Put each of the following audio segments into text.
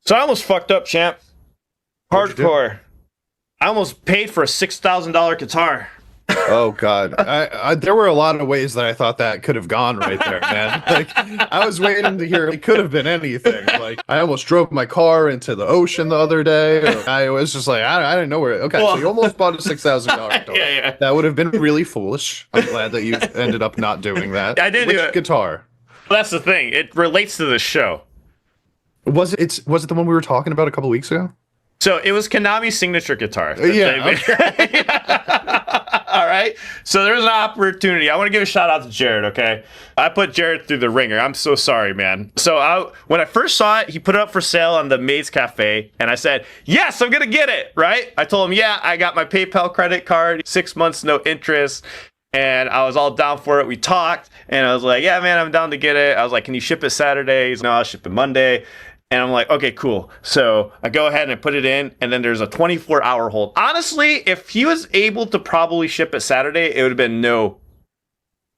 So I almost fucked up, champ. Hardcore. I almost paid for a $6,000 guitar. Oh God, there were a lot of ways that I thought that could have gone right there, man. Like I was waiting to hear it could have been anything. Like I almost drove my car into the ocean the other day. I was just like, I didn't know where. Okay, so you almost bought a $6,000 guitar. Yeah. That would have been really foolish. I'm glad that you ended up not doing that. I did do it. Guitar. Well, that's the thing. It relates to the show. Was it the one we were talking about a couple weeks ago? So it was Konami's signature guitar. Yeah. Okay. All right. So there's an opportunity. I want to give a shout out to Jared, okay? I put Jared through the ringer. I'm so sorry, man. So when I first saw it, he put it up for sale on the Maid's Cafe, and I said, yes, I'm going to get it, right? I told him, yeah, I got my PayPal credit card, 6 months, no interest, and I was all down for it. We talked, and I was like, yeah, man, I'm down to get it. I was like, can you ship it Saturday? He's like, no, I'll ship it Monday. And I'm like, okay, cool. So I go ahead and I put it in, and then there's a 24-hour hold. Honestly, if he was able to probably ship it Saturday, it would have been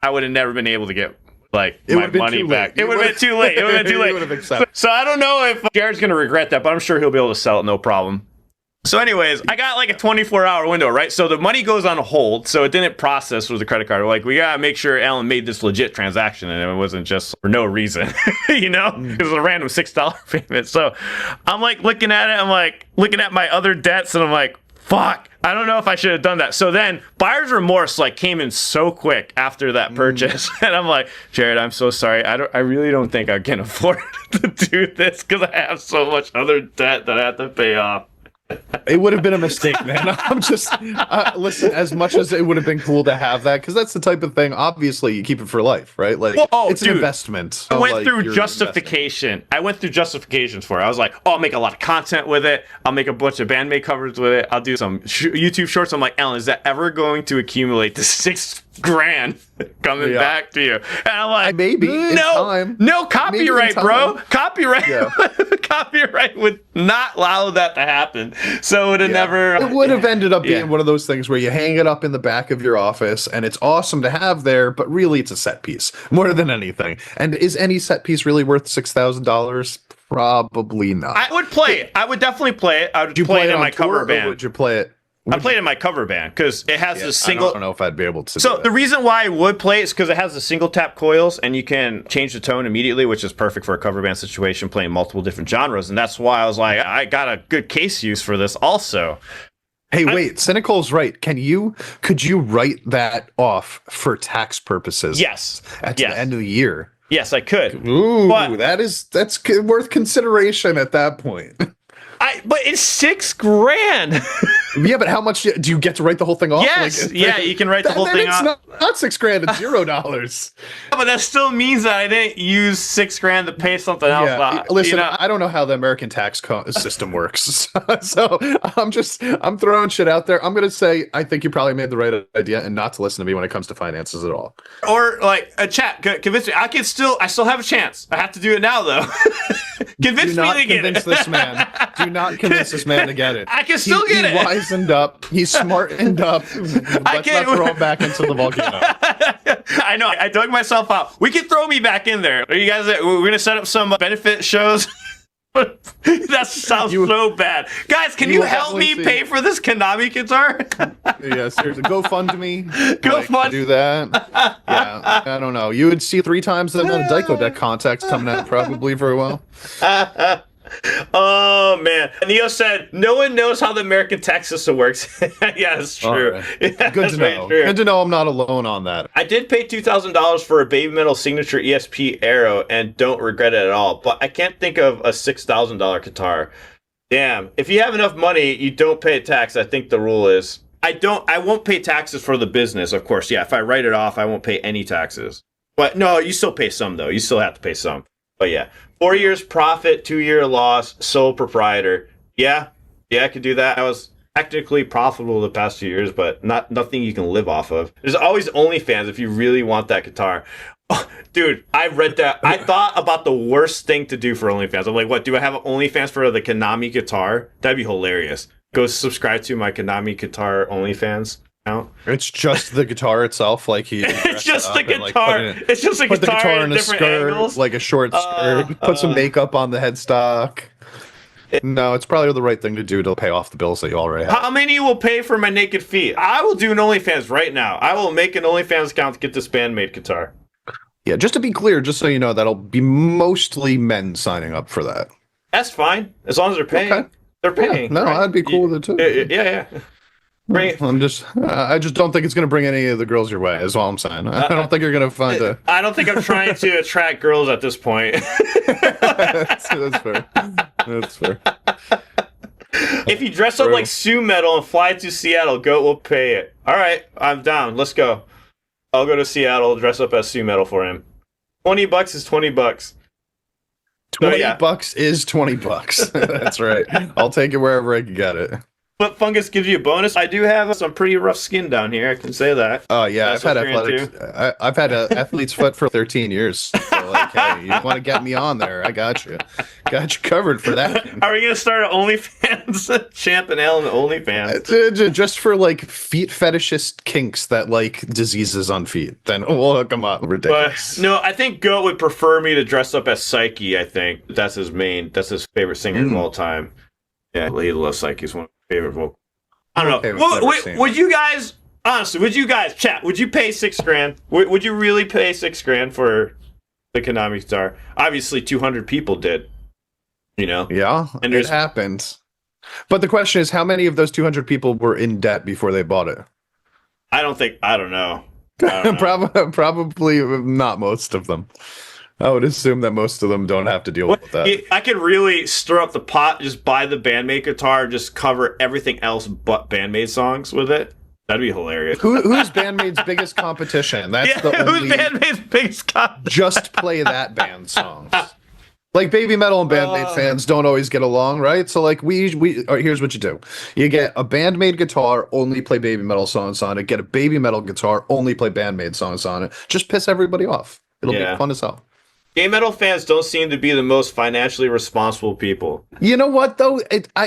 I would have never been able to get my money back. It would have been too late. It would have been too late. So I don't know if Jared's going to regret that, but I'm sure he'll be able to sell it, no problem. So anyways, I got like a 24-hour window, right? So the money goes on hold, so it didn't process with the credit card. We're like, we gotta make sure Alan made this legit transaction, and it wasn't just for no reason, you know? It was a random $6 payment. So I'm like looking at it, I'm like looking at my other debts, and I'm like, fuck, I don't know if I should have done that. So then buyer's remorse like came in so quick after that purchase, and I'm like, Jared, I'm so sorry. I really don't think I can afford to do this because I have so much other debt that I have to pay off. It would have been a mistake, man. I'm just listen. As much as it would have been cool to have that, because that's the type of thing. Obviously, you keep it for life, right? Like, it's an investment. I went through justification. I went through justifications for it. I was like, oh, I'll make a lot of content with it. I'll make a bunch of BAND-MAID covers with it. I'll do some YouTube shorts. I'm like, Alan, is that ever going to accumulate to $6,000 coming back to you? And I'm like, maybe no copyright, bro. Copyright would not allow that to happen. So it would have never. It would have ended up being one of those things where you hang it up in the back of your office, and it's awesome to have there, but really it's a set piece more than anything. And is any set piece really worth $6,000? Probably not. I would play it. I would definitely play it. I would play it in my cover band. Would you play it? I played in my cover band because it has the single. I don't know if I'd be able to. So the reason why I would play is because it has the single tap coils, and you can change the tone immediately, which is perfect for a cover band situation, playing multiple different genres. And that's why I was like, I got a good case use for this also. Hey, wait, Cynical's right. Could you write that off for tax purposes? Yes. At the end of the year. Yes, I could. Ooh, that's worth consideration at that point. But it's $6,000. Yeah, but how much do you get to write the whole thing off? Yes, you can write the whole thing off. Not $6,000, it's $0. But that still means that I didn't use $6,000 to pay something else. Yeah, listen, I don't know how the American tax system works, so I'm throwing shit out there. I'm gonna say I think you probably made the right idea, and not to listen to me when it comes to finances at all. Or like a chat, convince me. I still have a chance. I have to do it now though. Convince me to get it. This man. Do not convince this man to get it. I can still get it. He wisened up. He's smartened up. Let's not throw him back into the volcano. I know. I dug myself out. We can throw me back in there. Are you guys? We're gonna set up some benefit shows. That sounds so bad, guys. Can you help me pay for this Konami guitar? Yeah, seriously. GoFundMe. GoFund. Do that. Yeah, I don't know. You would see 3 times the amount of Dicodec contacts coming out probably for a while. Oh man, Neo said no one knows how the American tax system works. Yeah, it's true. Right. Good to know. Good to know I'm not alone on that. I did pay $2,000 for a Baby Metal signature ESP Arrow and don't regret it at all, but I can't think of a $6,000 guitar. Damn, if you have enough money, you don't pay tax. I think the rule is I won't pay taxes for the business, of course. Yeah, if I write it off, I won't pay any taxes. But no, you still pay some though. You still have to pay some. But yeah, 4 years profit, 2-year loss, sole proprietor. Yeah, I could do that. I was technically profitable the past 2 years, but nothing you can live off of. There's always OnlyFans if you really want that guitar. Oh, dude, I read that. I thought about the worst thing to do for OnlyFans. I'm like, what? Do I have an OnlyFans for the Konami guitar? That'd be hilarious. Go subscribe to my Konami guitar OnlyFans. It's just the guitar itself, it's just the guitar. It's just a guitar in different angles, like a short skirt. Put some makeup on the headstock. No, it's probably the right thing to do to pay off the bills that you already have. How many will pay for my naked feet? I will do an OnlyFans right now. I will make an OnlyFans account to get this BAND-MAID guitar. Yeah, just to be clear, just so you know, that'll be mostly men signing up for that. That's fine, as long as they're paying. Okay. They're paying. Yeah, no, right? I'd be cool with it too. Yeah. Right. I just don't think it's going to bring any of the girls your way. Is all I'm saying. I don't think you're going to find a. I don't think I'm trying to attract girls at this point. That's fair. That's fair. If you dress up like Sue Metal and fly to Seattle, Goat will pay it. All right, I'm down. Let's go. I'll go to Seattle, dress up as Sue Metal for him. $20 is $20. $20 is $20. That's right. I'll take it wherever I can get it. Foot fungus gives you a bonus. I do have some pretty rough skin down here. I can say that. Oh yeah, That's I've had an athlete's foot for 13 years. So like, hey, you want to get me on there? I got you covered for that. Are we gonna start an OnlyFans? Champ and Al and OnlyFans. Just for like feet fetishist kinks that like diseases on feet. Then we'll hook them up. Ridiculous. But, no, I think Goat would prefer me to dress up as Psyche. I think that's his favorite singer of all time. Yeah, he loves Psyche. He's one of my favorite vocals. I don't know. Would you guys, honestly, chat, would you pay $6,000? Would you really pay $6,000 for the Konami guitar? Obviously, 200 people did. You know? Yeah, and it happened. But the question is, how many of those 200 people were in debt before they bought it? I don't know. Probably not most of them. I would assume that most of them don't have to deal with that. I could really stir up the pot, just buy the BAND-MAID guitar, just cover everything else but BAND-MAID songs with it. That'd be hilarious. Who's BAND-MAID's biggest competition? That's the only. Who's BAND-MAID's biggest competition? Just play that band songs. Like Baby Metal and BAND-MAID fans don't always get along, right? So like here's what you do. You get a BAND-MAID guitar, only play Baby Metal songs on it. Get a Baby Metal guitar, only play BAND-MAID songs on it. Just piss everybody off. It'll be fun as hell. Gay metal fans don't seem to be the most financially responsible people. You know what, though?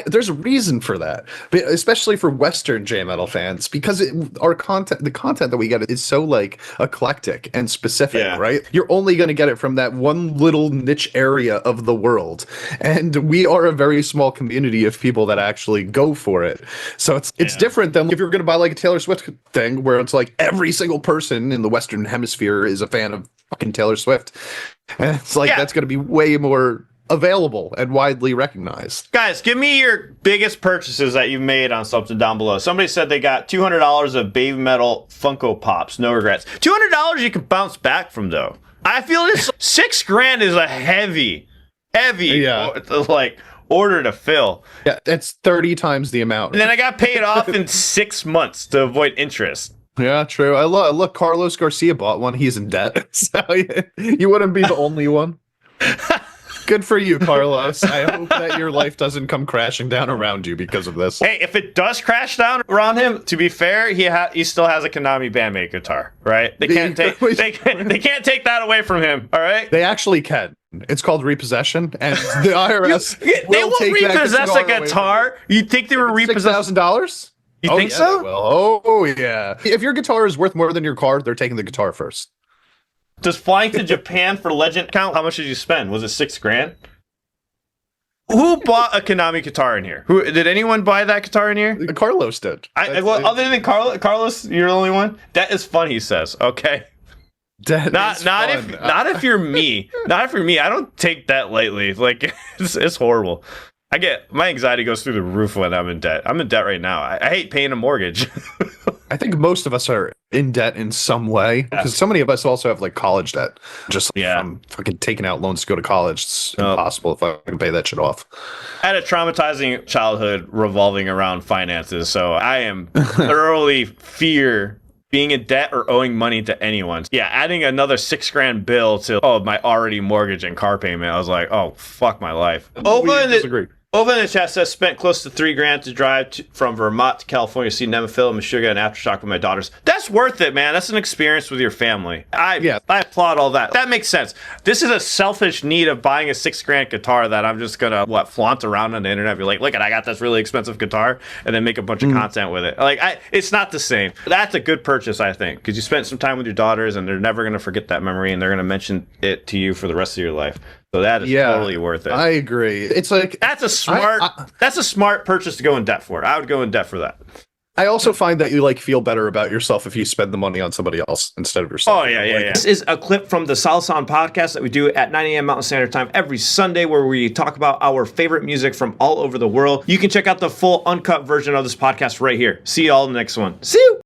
There's a reason for that, especially for Western J metal fans, because the content that we get is so like eclectic and specific, right? You're only going to get it from that one little niche area of the world, and we are a very small community of people that actually go for it. So it's different than if you're going to buy like a Taylor Swift thing, where it's like every single person in the Western Hemisphere is a fan of fucking Taylor Swift. And it's like that's going to be way more available and widely recognized. Guys, give me your biggest purchases that you've made on something down below. Somebody said they got $200 of Baby Metal Funko Pops. No regrets. $200 you can bounce back from, though. I feel this $6,000 is a heavy like order to fill. Yeah, it's 30 times the amount. And then I got paid off in 6 months to avoid interest. Yeah, true. Look, Carlos Garcia bought one. He's in debt. So you wouldn't be the only one. Good for you, Carlos. I hope that your life doesn't come crashing down around you because of this. Hey, if it does crash down around him, to be fair, he still has a Konami BAND-MAID guitar, right? They can't take that away from him, all right? They actually can. It's called repossession, and the IRS they won't repossess a guitar. You'd think they were repossessing $6,000? You think so? Well, oh yeah. If your guitar is worth more than your car, they're taking the guitar first. Does flying to Japan for Legend count? How much did you spend? Was it $6,000? Who bought a Konami guitar in here? Did anyone buy that guitar in here? Carlos did. Other than Carlos, you're the only one. That is fun, he says. Okay. Not if you're me. Not if you're me. I don't take that lightly. Like it's horrible. My anxiety goes through the roof when I'm in debt. I'm in debt right now. I hate paying a mortgage. I think most of us are in debt in some way, because so many of us also have like college debt. Just from fucking taking out loans to go to college. It's impossible if I can pay that shit off. I had a traumatizing childhood revolving around finances, so I am thoroughly fear being in debt or owing money to anyone. Yeah, adding another $6,000 bill to my already mortgage and car payment, I was like, oh, fuck my life. Over in the chat says, spent close to $3,000 to drive from Vermont to California to see Nemephil and Meshuggah and Aftershock with my daughters. That's worth it, man. That's an experience with your family. I applaud all that. That makes sense. This is a selfish need of buying a $6,000 guitar that I'm just gonna flaunt around on the internet. Be like, look, I got this really expensive guitar, and then make a bunch of content with it. It's not the same. That's a good purchase, I think, because you spent some time with your daughters, and they're never gonna forget that memory, and they're gonna mention it to you for the rest of your life. So that is totally worth it. I agree. It's like that's a smart purchase to go in debt for. I would go in debt for that. I also find that you like feel better about yourself if you spend the money on somebody else instead of yourself. Oh, yeah. This is a clip from the Solid Sound podcast that we do at 9 a.m. Mountain Standard Time every Sunday, where we talk about our favorite music from all over the world. You can check out the full uncut version of this podcast right here. See you all in the next one. See you.